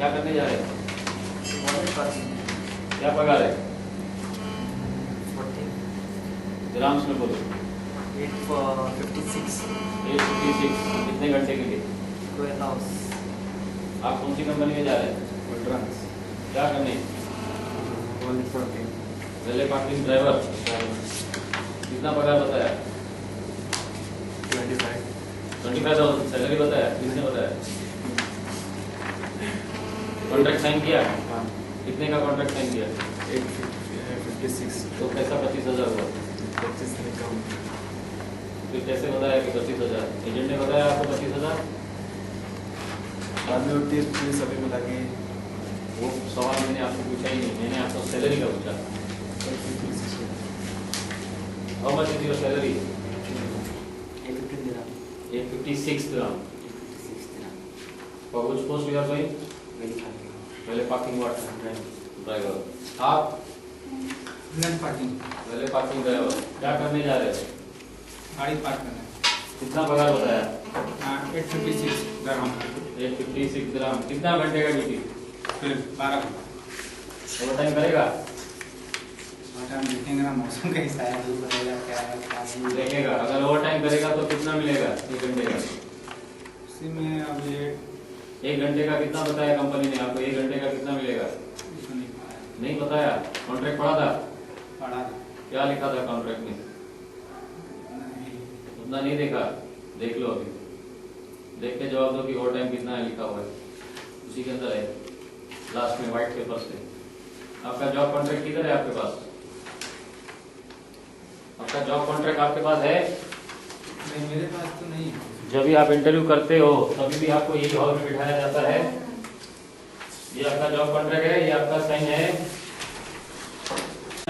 क्या करने जा रहे हैं? क्या पगार है? 40, ग्राम्स में बोलो। 856 कितने घंटे के लिए? 12 hours. आप कौन सी कंपनी में जा रहे हैं? Trans. क्या करने? Only 14. पहले पार्किंग ड्राइवर। कितना पगार बताया? 25,000 सैलरी बताया? किसने बताया? कॉन्ट्रैक्ट साइन किया? हाँ. कितने का कॉन्ट्रैक्ट साइन किया? 856. तो पैसा 25,000 हुआ। 25 से कम. फिर कैसे बताया कि 25,000? एजेंट ने बताया आपको 25,000? बाद में उठती है पुलिस सभी मिला के. वो सवाल मैंने आपको पूछा ही नहीं, मैंने आपको सैलरी का पूछा। How much is your salary? 815 dirham. 856 dirham. 856 dirham. For which post you are going? पहले पार्किंग वाट ड्राइवर। आप? लैंड पार्किंग, पहले पार्किंग ड्राइवर। क्या करने जा रहे थे? गाड़ी पार्क करना कितना पगार बताया? है. 856 dirham. 856 dirham। कितना घंटे का ड्यूटी? फिर 12 ओवर टाइम करेगा? टाइम देखेंगे ना, मौसम कैसा है, धूप रहेगा क्या है, देखेगा। अगर ओवर टाइम करेगा तो कितना मिलेगा 1 घंटे का? उसी में अब ये 1 घंटे का कितना बताया कंपनी ने आपको? 1 घंटे का कितना मिलेगा? इसको नहीं पाया. नहीं बताया। कॉन्ट्रैक्ट पढ़ा था? पढ़ा क्या लिखा था कॉन्ट्रैक्ट में? नहीं. उतना नहीं देखा? देख लो अभी, देख के जवाब दो कि ओवर टाइम कितना है लिखा हुआ है। उसी के अंदर है, लास्ट में व्हाइट पेपर से। आपका जॉब कॉन्ट्रैक्ट किधर है आपके पास? आपका जॉब कॉन्ट्रैक्ट आपके पास है? नहीं, मेरे पास तो नहीं है. जब भी आप इंटरव्यू करते हो तभी भी आपको यही हॉल में बिठाया जाता है। ये आपका जॉब कॉन्ट्रैक्ट है, ये आपका साइन है।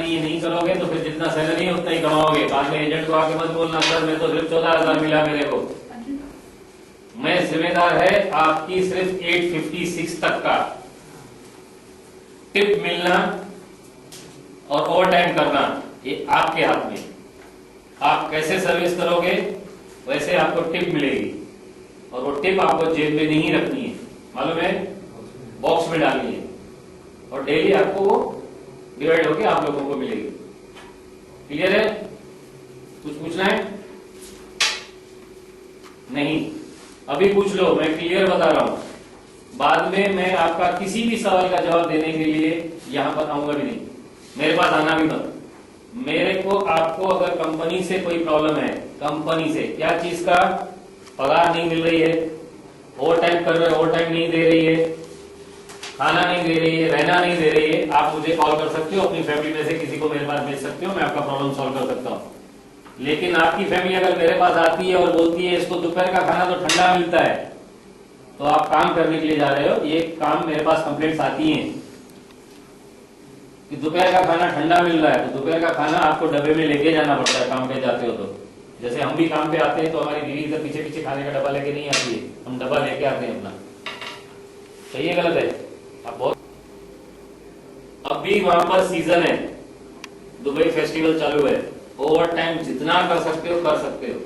ये नहीं करोगे तो फिर जितना सैलरी है उतना ही कमाओगे। बाद में एजेंट को आके मत बोलना सर मैं तो सिर्फ 14,000 मिला मेरे को। मैं जिम्मेदार है आपकी सिर्फ 856 तक का टिप मिलना और ओवर टाइम करना, ये आपके हाथ में। आप कैसे सर्विस करोगे वैसे आपको टिप मिलेगी, और वो टिप आपको जेब में नहीं रखनी है, मालूम है? बॉक्स में डालनी है, और डेली आपको वो डिवाइड होके आप लोगों को मिलेगी। क्लियर है? कुछ पूछना है? नहीं? अभी पूछ लो, मैं क्लियर बता रहा हूं। बाद में मैं आपका किसी भी सवाल का जवाब देने के लिए यहां पर आऊंगा भी नहीं, मेरे पास आना भी मत। मेरे को आपको अगर कंपनी से कोई प्रॉब्लम है, कंपनी से क्या चीज का? पगार नहीं मिल रही है, ओवर टाइम कर रहे हो, ओवर टाइम नहीं दे रही है, खाना नहीं दे रही है, रहना नहीं दे रही है, आप मुझे कॉल कर सकते हो, अपनी फैमिली में से किसी को मेरे पास भेज सकते हो, मैं आपका प्रॉब्लम सॉल्व कर सकता हूँ। लेकिन आपकी फैमिली अगर मेरे पास आती है और बोलती है इसको दोपहर का खाना तो ठंडा मिलता है, तो आप काम करने के लिए जा रहे हो, ये काम मेरे पास कंप्लेंट्स आती हैं कि दोपहर का खाना ठंडा मिल रहा है, तो दोपहर का खाना आपको डब्बे में लेके जाना पड़ता है काम पे जाते हो तो। जैसे हम भी काम पे आते हैं तो हमारी बीवी इधर पीछे पीछे खाने का डब्बा लेके नहीं आती है, हम डब्बा लेके आते हैं अपना। सही है गलत है? आप बहुत अभी वहां पर सीजन है, दुबई फेस्टिवल चालू है, ओवर टाइम जितना कर सकते हो कर सकते हो।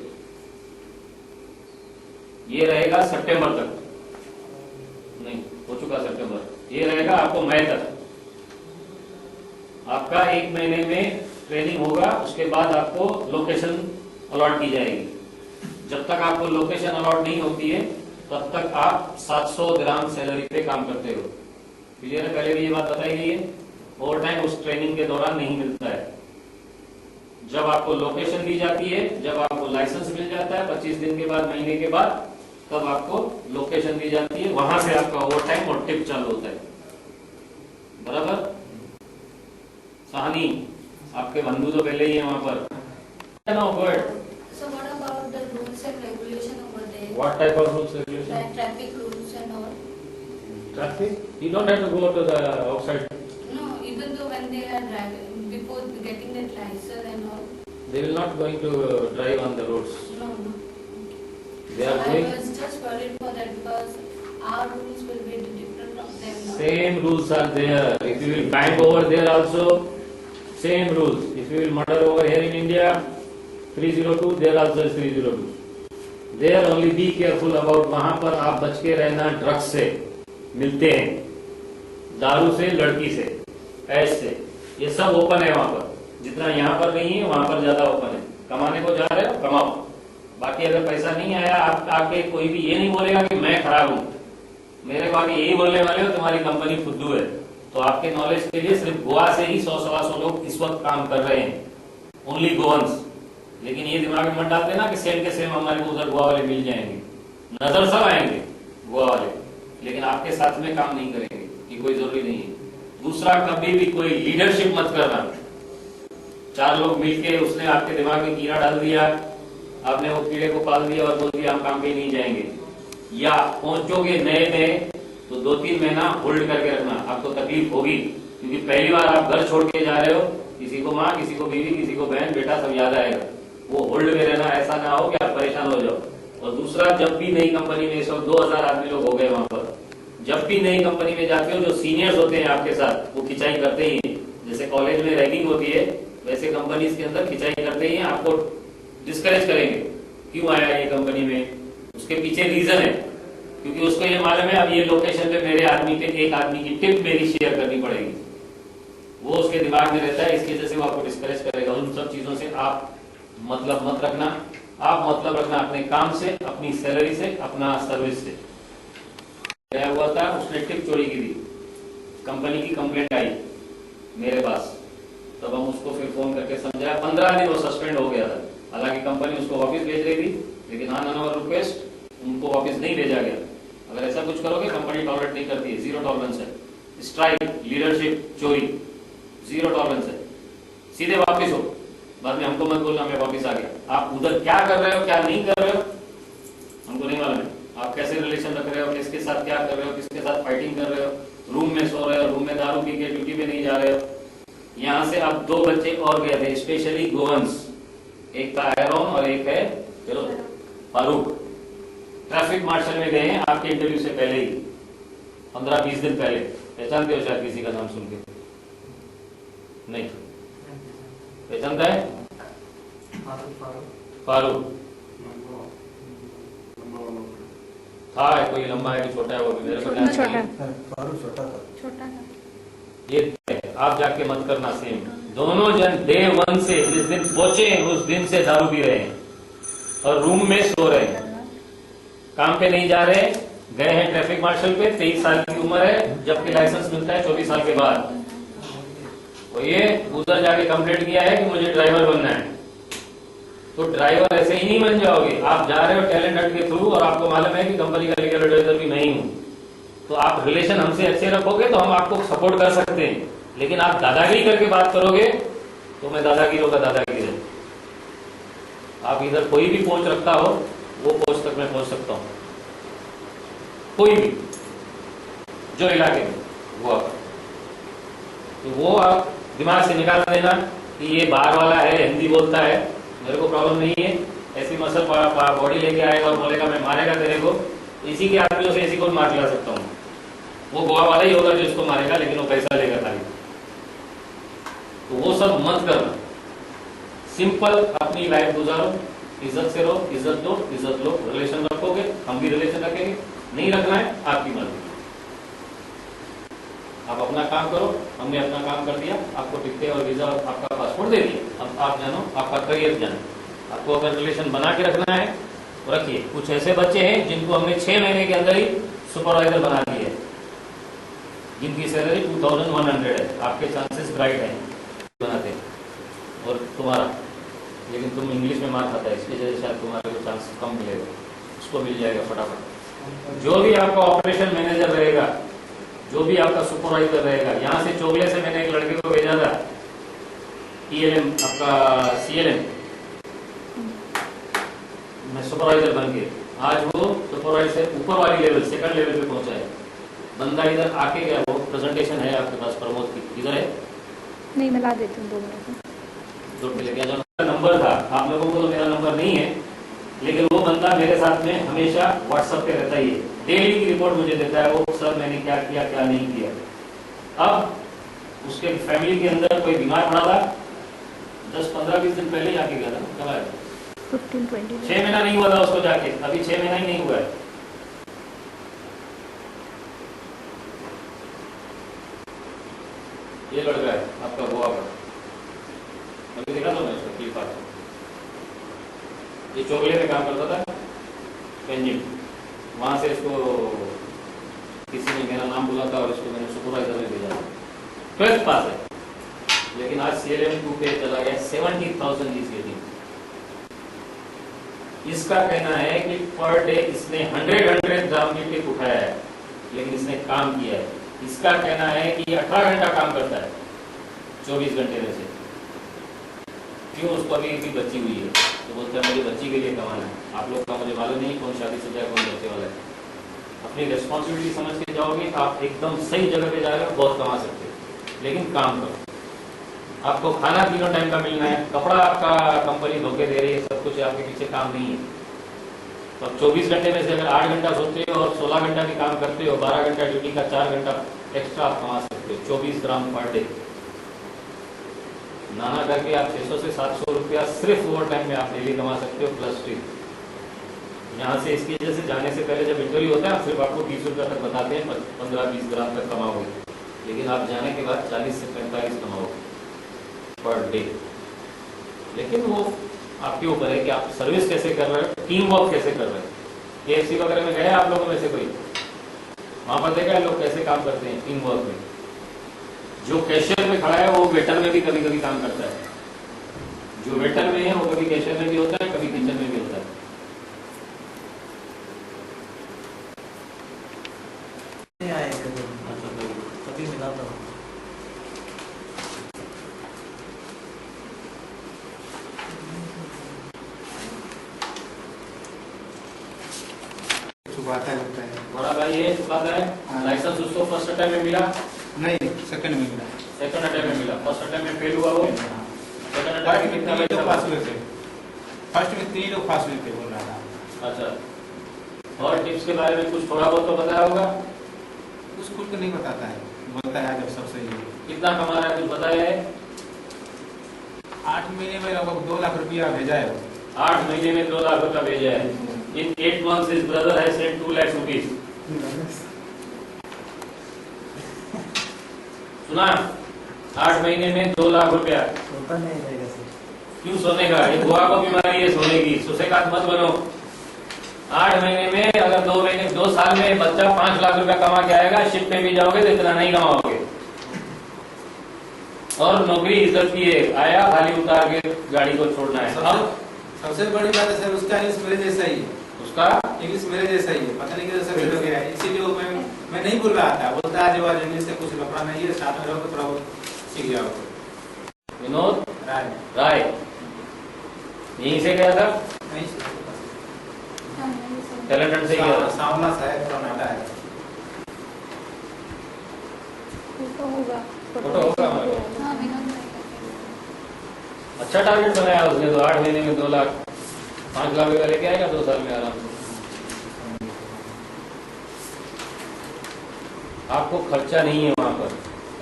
ये रहेगा सितंबर तक, नहीं हो चुका सितंबर, ये रहेगा आपको मई तक। आपका 1 महीने में ट्रेनिंग होगा, उसके बाद आपको लोकेशन अलॉट की जाएगी। जब तक आपको लोकेशन अलॉट नहीं होती है तब तक आप 700 दिरहम सैलरी पे काम करते हो। क्लियर है? पहले भी ये बात बताई गई है। ओवर टाइम उस ट्रेनिंग के दौरान नहीं मिलता है। जब आपको लोकेशन दी जाती है, जब आपको लाइसेंस मिल जाता है 25 दिन के बाद, महीने के बाद, तब आपको लोकेशन दी जाती है, वहां से आपका ओवर टाइम और टिप चालू होता है। बराबर? सहानी, आपके बंधु तो पहले ही है वहां पर। No word. So what about the rules and regulation over there? What type of rules regulation? Like traffic rules and all? Traffic? You don't have to go to the outside. No, even though when they are driving, before getting that license and all. They will not going to drive on the roads. No, no. They are I doing was just worried for that because our rules will be different from them now. same rules are there. If you will bang over there also, same rules. If you will murder over here in India, 302, there also is 302. There only be careful about, वहां पर आप बच के रहना, drugs से मिलते हैं। दारू से, लड़की से, ऐश से, ये सब ओपन है वहां पर। जितना यहाँ पर नहीं है वहां पर ज्यादा ओपन है। कमाने को जा रहे हो कमाओ, बाकी अगर पैसा नहीं आया आप आके कोई भी ये नहीं बोलेगा कि मैं खराब हूं। मेरे को आगे यही बोलने वाले हो तुम्हारी कंपनी फुद्दू है। तो आपके नॉलेज के लिए सिर्फ गोवा से ही 100-125 लोग इस वक्त काम कर रहे हैं, ओनली गोवंस। लेकिन ये दिमाग में मत डाल देना कि सेम के सेम हमारे को उधर गोवा वाले मिल जाएंगे। नजर सब आएंगे गोवा वाले, लेकिन आपके साथ में काम नहीं करेंगे, कि कोई जरूरी नहीं है। दूसरा, कभी भी कोई लीडरशिप मत करना। 4 लोग मिलके उसने आपके दिमाग में कीड़ा डाल दिया, आपने वो कीड़े को पाल दिया और बोल दिया हम काम पे नहीं जाएंगे। या पहुंचोगे नए नए तो 2-3 महीना होल्ड करके रखना, आपको तकलीफ होगी, क्योंकि पहली बार आप घर छोड़ के जा रहे हो। किसी को माँ, किसी को बीवी, किसी को बहन, बेटा सब याद आएगा। वो होल्ड में रहना, ऐसा ना हो कि आप परेशान हो जाओ। और दूसरा, जब भी नई कंपनी में, इस वक्त 2000 आदमी लोग हो गए वहां पर, जब भी नई कंपनी में जाते हो जो सीनियर्स होते हैं आपके साथ वो खिंचाई करते ही हैं। जैसे कॉलेज में रैगिंग होती है वैसे कंपनीज के अंदर खिंचाई करते ही हैं, आपको डिस्करेज करेंगे। क्यों आया ये कंपनी में, उसके पीछे रीजन है, क्योंकि उसको ये मालूम है अब ये लोकेशन पे मेरे आदमी पे एक आदमी की टिप मेरी शेयर करनी पड़ेगी। वो उसके दिमाग में रहता है, इसकी वजह से वो आपको डिस्करेज करेगा। उन सब चीजों से आप मतलब मत रखना। आप मतलब रखना अपने काम से, अपनी सैलरी से, अपना सर्विस से। क्या हुआ था, उसने टिप चोरी की थी, कंपनी की कंप्लेंट आई मेरे पास, तब हम उसको फिर फोन करके समझाया। 15 दिन वो सस्पेंड हो गया था। हालांकि कंपनी उसको वापस भेज रही थी, लेकिन ऑन आवर रिक्वेस्ट उनको वापस नहीं भेजा गया। अगर ऐसा कुछ करोगे कंपनी टॉलरेट नहीं करती है, 0 टॉलरेंस है। स्ट्राइक, लीडरशिप, चोरी, 0 टॉलरेंस है। सीधे वापस हो, बाद में हमको मत बोलना मैं वापस आ गया। आप उधर क्या कर रहे हो क्या नहीं कर रहे हो हमको नहीं मालूम है। आप कैसे रिलेशन रख रहे हो, किसके साथ क्या कर रहे हो, किसके साथ फाइटिंग कर रहे हो, रूम में सो रहे हो, रूम में दारू पी के ड्यूटी पे नहीं जा रहे हो। यहाँ से अब 2 बच्चे और गए थे, स्पेशली गोवंस, एक था एरोन और एक है फारूक। ट्रैफिक मार्शल में गए हैं आपके इंटरव्यू से पहले ही, 15-20 दिन पहले। पहचानते हो शायद किसी का नाम सुन के? नहीं पहचानता है? फारूक था, कोई लंबा है कि छोटा है वो भी मेरे को ध्यान नहीं है। छोटा ये आप जाके मत करना सेम। दोनों जन डे 1 से जिस दिन पहुंचे उस दिन से दारू पी रहे हैं और रूम में सो रहे हैं, काम पे नहीं जा रहे, गए हैं ट्रैफिक मार्शल पे। 23 साल की उम्र है, जबकि लाइसेंस मिलता है 24 साल के बाद। तो ये उधर जाके कंप्लेंट किया है कि मुझे ड्राइवर बनना है। तो ड्राइवर ऐसे ही नहीं बन जाओगे, आप जा रहे हो टैलेंट हट के थ्रू और आपको मालूम है कि कंपनी का लीगल एडवाइजर भी नहीं हूं। तो आप रिलेशन हमसे अच्छे रखोगे तो हम आपको सपोर्ट कर सकते हैं, लेकिन आप दादागिरी करके बात करोगे तो मैं दादागिरी का दादागिरी है। आप इधर कोई भी पहुंच रखता हो वो पहुंच तक मैं पहुंच सकता हूं, कोई भी जो इलाके में वो आप, तो वो आप दिमाग से निकाल देना कि ये बाहर वाला है, हिंदी बोलता है, मेरे को प्रॉब्लम नहीं है। ऐसी मसल बॉडी लेके आएगा और बोलेगा मैं मारेगा तेरे को, इसी के आदमियों से इसी को मार खिला सकता हूँ। वो गोवा वाला ही होगा जो इसको मारेगा, लेकिन वो पैसा लेगा खाली। तो वो सब मत करना, सिंपल अपनी लाइफ गुजारो, इज्जत से रहो, इज्जत दो, इज्जत लो। रिलेशन रखोगे हम भी रिलेशन रखेंगे, नहीं रखना है आपकी मर्जी। आप अपना काम करो, हमने अपना काम कर दिया, आपको टिकटें और वीजा और आपका पासपोर्ट दे दिया। अब आप जानो, आपका करियर जानो। आपको अगर रिलेशन बना के रखना है तो रखिए। कुछ ऐसे बच्चे हैं जिनको हमने 6 महीने के अंदर ही सुपरवाइजर बना दिए, जिनकी सैलरी 2100 है। आपके चांसेस ब्राइट हैं बनाते हैं। और तुम्हारा, लेकिन तुम इंग्लिश में मार खाता है, इसकी वजह से शायद तुम्हारे को चांस कम मिलेगा, उसको मिल जाएगा फटाफट। जो भी आपका ऑपरेशन मैनेजर रहेगा, जो भी आपका सुपरवाइजर रहेगा, यहाँ से चोगले से मैंने एक लड़के को भेजा था, ELM आपका CLM में सुपरवाइजर बन के, आज वो सुपरवाइजर ऊपर वाली लेवल, 2nd लेवल पे पहुंचा है। बंदा इधर आके गया, वो प्रेजेंटेशन है आपके पास प्रमोद की, इधर है? नहीं, मैं ला देती हूँ 2 मिनट में। जोड़ के लेके आ जाओ। नंबर था, आप लोगों को तो मेरा नंबर नहीं है, लेकिन वो बंदा मेरे साथ में हमेशा व्हाट्सएप पे रहता ही है। डेली की रिपोर्ट मुझे देता है वो, सर मैंने क्या किया क्या नहीं किया। अब उसके फैमिली के अंदर कोई बीमार पड़ा था, 10-15-20 दिन पहले ही आके गया था। कब आया? 15-20 6 महीना नहीं हुआ था उसको जाके, अभी 6 महीना ही नहीं हुआ है। ये लड़का है आपका गोवा का, अभी देखा था मैं इसका क्लिप आता। ये चोगले में काम करता था पेंजिंग, वहां से इसको किसी ने मेरा नाम बोला था और इसको मैंने सुपरवाइजर में भेजा। 12th पास है, लेकिन आज CLM 2 पे चला गया। 70,000 इज गेटिंग। इसका कहना है कि पर डे इसने 100 ग्राम की टिप उठाया है, लेकिन इसने काम किया है। इसका कहना है कि 18 घंटा काम करता है 24 घंटे में से। क्यों? उसको अभी बच्ची हुई है, तो बोलता है मुझे बच्ची के लिए कमाना है। आप लोग का मुझे मालूम नहीं कौन शादी से जाए, कौन बच्चे वाला है। अपनी रिस्पॉन्सिबिलिटी समझ के जाओगे, आप एकदम सही जगह पे जाएगा, बहुत कमा सकते हो। लेकिन काम करो। आपको खाना तीनों टाइम का मिलना है, कपड़ा आपका कंपनी धोखे दे रही है, सब कुछ आपके पीछे काम नहीं है। तो 24 घंटे में से अगर 8 घंटा सोते हो और 16 घंटा भी काम करते हो, 12 घंटा ड्यूटी का 4 घंटा एक्स्ट्रा आप कमा सकते हो। 24 ग्राम पर डे नाना करके आप 600 से 700 रुपया सिर्फ ओवर टाइम में आप डेली कमा सकते हो, प्लस टिप। यहाँ से इसकी वजह से जाने से पहले जब इंटरव्यू होता है, सिर्फ आपको 20 रुपया तक बताते हैं, 15-20 ग्राम तक कमाओगे, लेकिन आप जाने के बाद 40 से 45 कमाओगे पर डे। लेकिन वो आपके ऊपर है कि आप सर्विस कैसे कर रहे हो, टीम वर्क कैसे कर रहे हो। KFC वगैरह में गए आप लोगों में से कोई? वहां पर देखा है लोग कैसे काम करते हैं टीम वर्क में। जो कैशियर में खड़ा है वो वेटर में भी कभी कभी काम करता है। जो वेटर में है वो कभी कैशियर में भी होता है, कभी किचन में भी होता है। कभी मिला था। छुपाता है लगता है। बड़ा भाई ये चुकाता है। लाइसेंस उसको फर्स्ट अटेम्प्ट में मिला? नहीं, सेकंड में मिला। सेकंड अटेम्प्ट में मिला। फर्स्ट अटेम्प्ट में फेल हुआ वो। सेकंड अटेम्प्ट में कितना लोग पैसा पास हुए थे। फर्स्ट में 3 लोग पास हुए थे, बोल रहा था। अच्छा, और टिप्स के बारे में कुछ थोड़ा बहुत तो बताया होगा? कुछ कुछ तो नहीं बताता है, बोलता है जब सब सही है। कितना कमा रहा है कुछ बताया है? 8 महीने में लगभग 2 लाख रुपया भेजा है वो। 8 महीने में 2 लाख रुपया भेजा है। इन 8 months his brother has sent 2 lakh rupees. सुना? 8 महीने में 2 लाख रुपया। होता नहीं रहेगा सर। क्यों सोने का? ये बुआ को बीमारी है सोने की, सोने का मत बनो। 8 महीने में अगर 2 साल में बच्चा 5 लाख रुपया कमा के आएगा, शिप पे भी जाओगे तो इतना नहीं कमाओगे। और नौकरी इज्जत की है, आया खाली उतार के गाड़ी को छोड़ना है। अब सबसे बड़ी बात है सर, उसका इंग्लिश मेरे जैसा ही है। उसका इंग्लिश मेरे जैसा ही है, पता नहीं कैसे सेट हो गया है। इसीलिए मैं नहीं बोल रहा था, बोलता है जो आज इंग्लिश से कुछ लफड़ा नहीं है, साथ में रहो तो थोड़ा बहुत सीख जाओगे। विनोद राय राय यहीं से गया था, नहीं, टैलेंटेड से गया था। सावना साहब कर्नाटक है। फोटो होगा। फोटो होगा हमारे पास। हाँ, विनोद भाई का। अच्छा टारगेट बनाया उसने तो। 8 महीने में 2 लाख 5 लाख रुपया लेके आएगा 2 साल में आराम से। आपको खर्चा नहीं है वहां पर,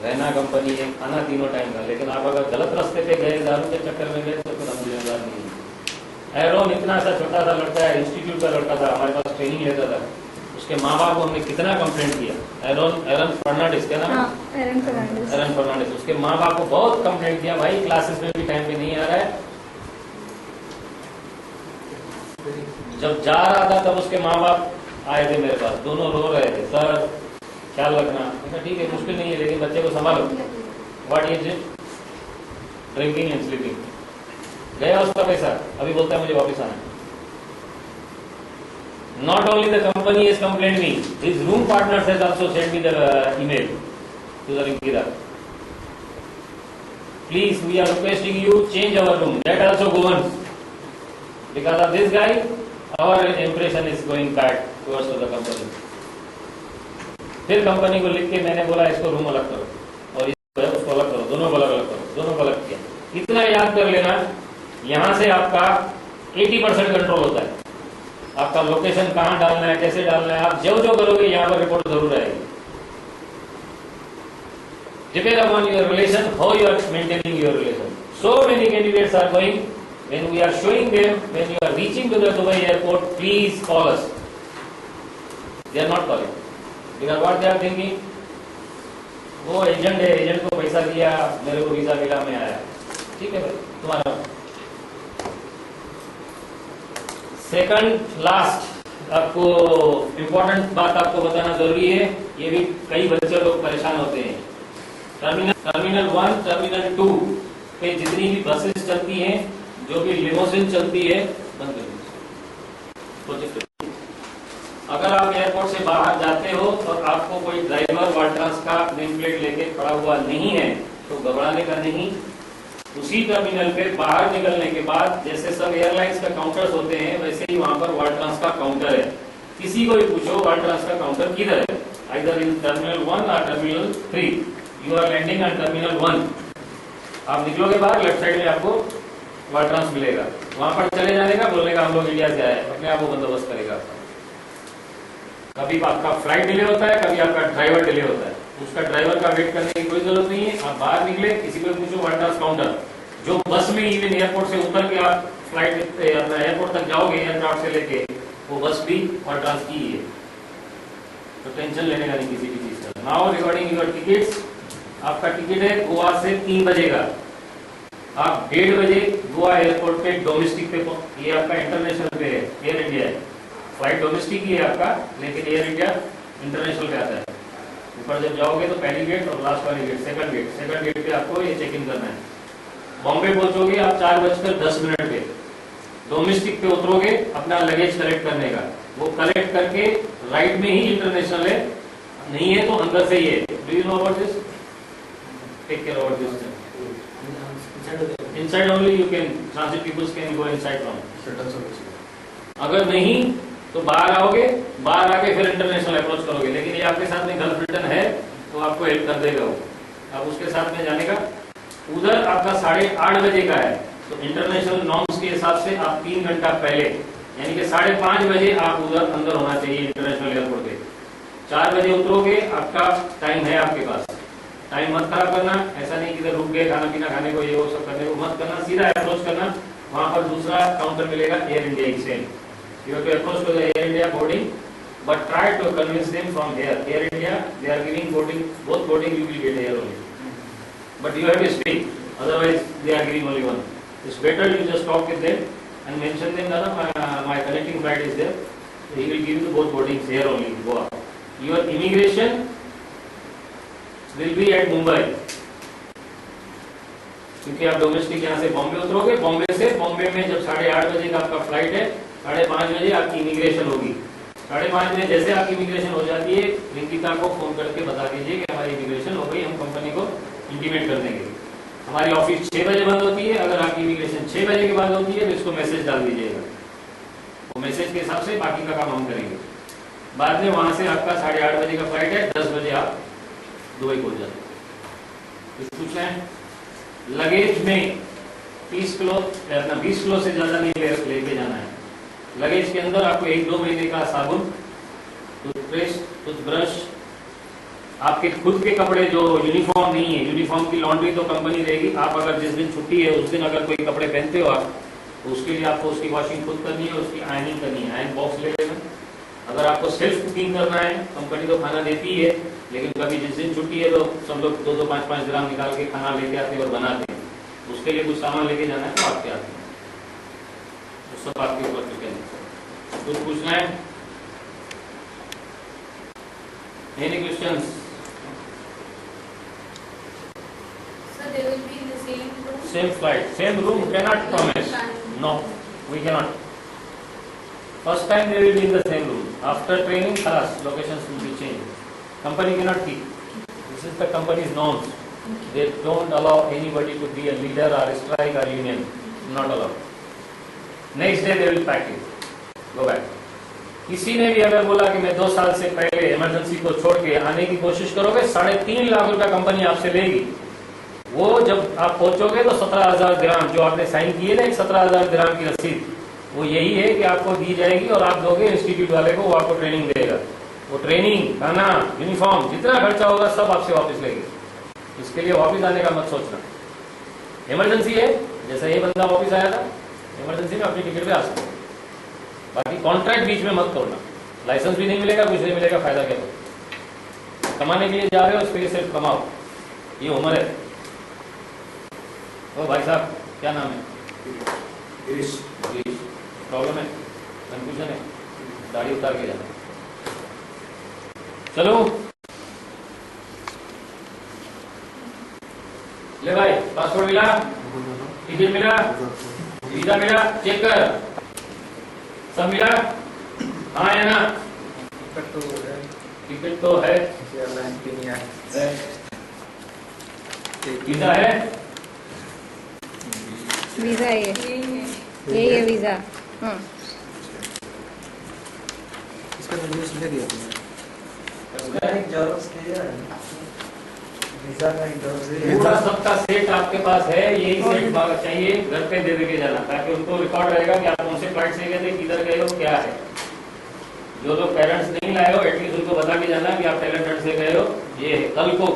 रहना कंपनी है, खाना तीनों टाइम का। लेकिन आप अगर गलत रास्ते पे गए, दारू के चक्कर में गए, तो फिर हम जिम्मेदार नहीं है। एरोन इतना सा छोटा सा लड़का है, इंस्टीट्यूट का लड़का था, हमारे पास ट्रेनिंग लेता था। उसके माँ बाप को हमने कितना कंप्लेंट किया। एरन फर्नांडिस, क्या नाम है? एरन फर्नांडिस। एरन फर्नांडिस। उसके माँ बाप को बहुत कंप्लेंट किया, भाई क्लासेस में भी टाइम पे नहीं आ रहा है। जब जा रहा था तब उसके माँ बाप आए थे मेरे पास, दोनों रो रहे थे, सर ख्याल रखना। ठीक है, मुश्किल नहीं है, लेकिन बच्चे को संभालो। What is it? Drinking and sleeping. गया उसका पैसा, अभी बोलता है मुझे वापस आना। Not only the company has complained me, his room partners has also sent me the email to the Ringira. Please, we are requesting you change our room. That also goes. Because of this guy, our impression is going bad towards the company. फिर company को लिख के मैंने बोला इसको room अलग करो और उसको अलग करो, दोनों को अलग अलग करो, दोनों को अलग किया। इतना याद कर लेना, यहाँ से आपका 80% कंट्रोल होता है। आपका लोकेशन कहाँ डालना है, कैसे डालना है, आप जो जो करोगे यहाँ पर रिपोर्ट जरूर आएगी। Depend upon your relation, how you are maintaining your relation. So many candidates are going. When we are showing them, when you are reaching to the Dubai airport, please call us. They are not calling because what they are thinking, वो agent है, agent को पैसा पैसा दिया, मेरे को visa मिला, मैं आया। ठीक है भाई, तुम्हारा सेकंड लास्ट आपको इंपॉर्टेंट बात आपको बताना जरूरी है, ये भी कई बच्चे लोग परेशान होते हैं। टर्मिनल 1, टर्मिनल 2 पे जितनी भी बसेस चलती हैं, जो भी लिमोजिन चलती है, बंद कर दीजिए। अगर आप एयरपोर्ट से बाहर जाते हो और आपको कोई ड्राइवर वाल्ट्रांस का नेम प्लेट लेके खड़ा हुआ नहीं है तो घबराने का नहीं। उसी टर्मिनल पे बाहर निकलने के बाद जैसे सब एयरलाइंस का काउंटर्स होते हैं वैसे ही वहां पर वाल्ट्रांस का काउंटर है। किसी को भी पूछो वाल्ट्रांस का काउंटर किधर है, आइदर इन टर्मिनल 1 और terminal 3। You are landing on terminal 1, आप निकलोगे बाहर, लेफ्ट साइड में आपको वाल्ट्रांस मिलेगा। वहां पर चले जाने का, बोलने का हम लोग इंडिया से आए, अपने आप वो बंदोबस्त करेगा। कभी आपका फ्लाइट डिले होता है, कभी आपका ड्राइवर डिले होता है, उसका ड्राइवर का वेट करने की कोई जरूरत नहीं है। आप बाहर निकले, किसी को पूछो वाल्ट्रांस काउंटर। जो बस में इवन एयरपोर्ट से उतर के आप फ्लाइट एयरपोर्ट तक जाओगे एयरक्राफ्ट से लेके, वो बस भी वाल्ट्रांस की ही है, तो टेंशन लेने का नहीं किसी भी चीज का। नाउ रिगार्डिंग योर टिकट्स, आपका टिकट है गोवा से 3 बजे का। आप 1:30 बजे गोवा एयरपोर्ट पे डोमेस्टिक पे, ये आपका इंटरनेशनल पे है, एयर इंडिया है। फ्लाइट डोमेस्टिक ही है आपका, लेकिन एयर इंडिया इंटरनेशनल पे आता है। ऊपर जब जाओगे तो पहली गेट और लास्ट वाली गेट, सेकंड गेट पे आपको ये चेक इन करना है। बॉम्बे पहुंचोगे आप 4:10 पे, डोमेस्टिक पे उतरोगे अपना लगेज कलेक्ट करने का। वो कलेक्ट करके राइट में ही इंटरनेशनल है, नहीं है तो अंदर से ही है। Do you know about this? Take care about this. Inside only you can, transit people can go inside from. अगर नहीं तो बाहर आओगे, बाहर आके फिर इंटरनेशनल अप्रोच करोगे। लेकिन ये आपके साथ में गल्फ ब्रिटेन है तो आपको हेल्प कर देगा वो, आप उसके साथ में जाने का। उधर आपका 8:30 बजे का है, तो इंटरनेशनल नॉर्म्स के हिसाब से आप 3 घंटा पहले, यानी कि 5:30 बजे आप उधर अंदर होना चाहिए इंटरनेशनल एयरपोर्ट पे। 4 बजे उतरोगे, आपका टाइम है आपके पास, टाइम मत खराब करना। ऐसा नहीं कि इधर रुक गए खाना पीना खाने को, ये वो सब करने को मत करना, सीधा अप्रोच करना। वहां पर दूसरा काउंटर मिलेगा एयर इंडिया की same. You have to approach to the Air India boarding, but try to convince them from here. Air India, they are giving boarding, both boarding you will get here only. But you have to speak, otherwise they are giving only one. It's better you just talk with them and mention them that my connecting flight is there. So he will give you both boardings here only. Go up. Your immigration will be at Mumbai. क्योंकि आप domestic यहाँ से बॉम्बे उतरोगे, बॉम्बे में जब 8:30 बजे का आपका flight है, 5:30 बजे आपकी इमिग्रेशन होगी। 5:30 बजे जैसे आपकी इमिग्रेशन हो जाती है, रिंकिता को फोन करके बता दीजिए कि हमारी इमिग्रेशन हो गई, हम कंपनी को इंटीमेट कर देंगे। हमारी ऑफिस 6 बजे बंद होती है, अगर आपकी इमिग्रेशन 6 बजे के बाद होती है तो इसको मैसेज डाल दीजिएगा। वो मैसेज के हिसाब से बाकी का काम हम करेंगे। बाद में वहां से आपका 8:30 बजे का फ्लाइट है, 10 बजे आप दुबई पहुंच जाते। कुछ पूछना है? लगेज में 20 किलो से ज्यादा नहीं लेके जाना है। लगेज के अंदर आपको 1-2 महीने का साबुन, टूथपेस्ट, टूथब्रश, आपके खुद के कपड़े जो यूनिफॉर्म नहीं है, यूनिफॉर्म की लॉन्ड्री तो कंपनी देगी। आप अगर जिस दिन छुट्टी है उस दिन अगर कोई कपड़े पहनते हो आप, तो उसके लिए आपको उसकी वॉशिंग खुद करनी है, उसकी आयरनिंग करनी है। आयरन बॉक्स ले लेना। अगर आपको सेल्फ कुकिंग करना है, कंपनी तो खाना देती है, लेकिन कभी जिस दिन छुट्टी है तो सब लोग 2-2, 5-5 ग्राम निकाल के खाना लेके आते हैं और बनाते हैं। उसके लिए कुछ सामान लेके जाना है तो आपके आते हैं, तो सब आपके ऊपर डिपेंड है। कुछ पूछना है? Any questions? So they will be in the same room? Same flight, same room, cannot promise. No, we cannot. First time they will be in the same room. After training, locations will be changed. Company cannot keep. This is the company's norms. They don't allow anybody to be a leader or a strike or union. Not allowed. Next day they will pack it. Go back. किसी ने भी अगर बोला कि मैं 2 साल से पहले इमरजेंसी को छोड़ के आने की कोशिश करोगे, 3.5 लाख रुपया कंपनी आपसे लेगी। वो जब आप पहुंचोगे तो 17,000 दिरहम, जो आपने साइन किए ना, 17,000 दिरहम की रसीद, वो यही है कि आपको दी जाएगी और आप दोगे इंस्टीट्यूट वाले को, वो आपको ट्रेनिंग देगा। वो ट्रेनिंग, खाना, यूनिफॉर्म, जितना खर्चा होगा सब आपसे वापस लेंगे। इसके लिए वापस आने का मत सोचना। इमरजेंसी है, जैसा ये बंदा वापस आया था, इमरजेंसी में अपनी टिकट पे आ सकते। बाकी कॉन्ट्रैक्ट बीच में मत तोड़ना। लाइसेंस भी नहीं मिलेगा, कुछ नहीं मिलेगा, फायदा क्या? कमाने के लिए जा रहे हो, इसके लिए सिर्फ कमाओ, ये उम्र है। ओ भाई साहब, क्या नाम है? गिरीश। प्रॉब्लम है, कंफ्यूजन है, दाढ़ी उतार के जाना। चलो ले भाई, पासपोर्ट मिला, टिकट मिला, वीजा मिला, चेक कर, सब मिला? हाँ है ना? टिकट तो है, वीजा है, वीजा है यही है वीजा। हाँ इसका तो न्यूज़ ले दिया तुमने। एक जेरॉक्स दिया है। वीजा का एक जेरॉक्स दिया है। पूरा सबका सेट आपके पास है, यही सेट चाहिए, घर पे दे के जाना, ताकि उनको रिकॉर्ड रहेगा कि आप कौन से फ्लाइट से गए थे, किधर गए हो, क्या है। जो लोग पेरेंट्स नहीं लाए हो, एटलीस्ट उनको बता के जाना कि आप टैलेंटेड से गए हो। ये है, कल को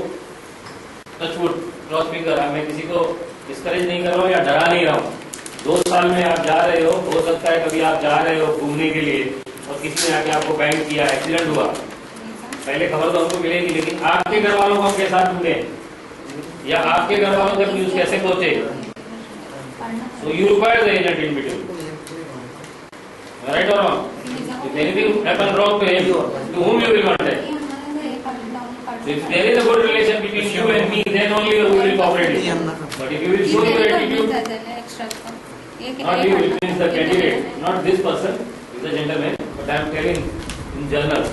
टचवुड क्रॉस फिंगर, मैं किसी को डिस्करेज नहीं कर रहा हूँ या डरा नहीं रहा हूँ। 2 साल में आप जा रहे हो सकता है कभी आप जा रहे हो घूमने के लिए और किसी ने आके आपको बैंड किया, एक्सीडेंट हुआ, पहले खबर तो हमको मिलेगी, लेकिन आपके घर वालों को हम कैसे साथ ढूंढे या आपके घर वालों तक न्यूज कैसे पहुंचे? So you require the agent in between. Right or wrong? If anything happen wrong to him, to whom you will contact? So if there is a good relation between you and me, then only you will cooperate. But if you will show your attitude, not you, it means the candidate, not this person, is a gentleman, but I am telling in general.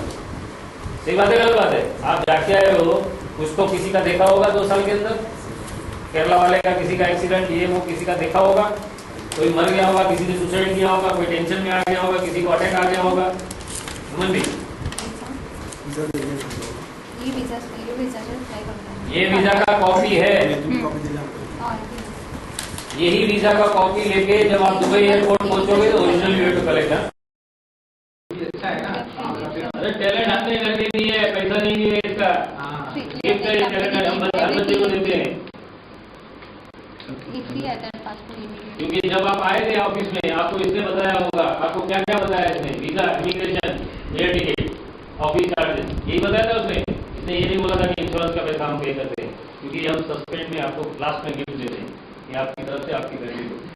सही बात है, गलत बात है? आप जाके आए हो, कुछ तो किसी का देखा होगा 2 साल के अंदर, केरला वाले का किसी का एक्सीडेंट, ये वो किसी का देखा होगा, कोई मर गया होगा, किसी ने सुसाइड किया होगा, कोई टेंशन में आ गया होगा, किसी को अटैक आ गया होगा। समझ भी, ये वीजा का कॉपी है, यही वीजा का कॉपी लेके जब आप दुबई एयरपोर्ट पहुंचोगे तो original you have to collect. अरे टैलेंट हमने करके नहीं है, पैसा नहीं है इसका, गिफ्ट है, टैलेंट हम हर बच्चे को देते हैं। क्योंकि जब आप आए थे ऑफिस में, आपको इसने बताया होगा, आपको क्या क्या बताया इसने? Visa, immigration, air ticket, office charges, यही बताया था उसने। इसने ये नहीं बोला था कि इंश्योरेंस का पैसा हम पे करते हैं, क्योंकि हम सस्पेंड में आपको लास्ट में गिफ्ट देते हैं, ये आपकी तरफ से आपकी फैमिली को।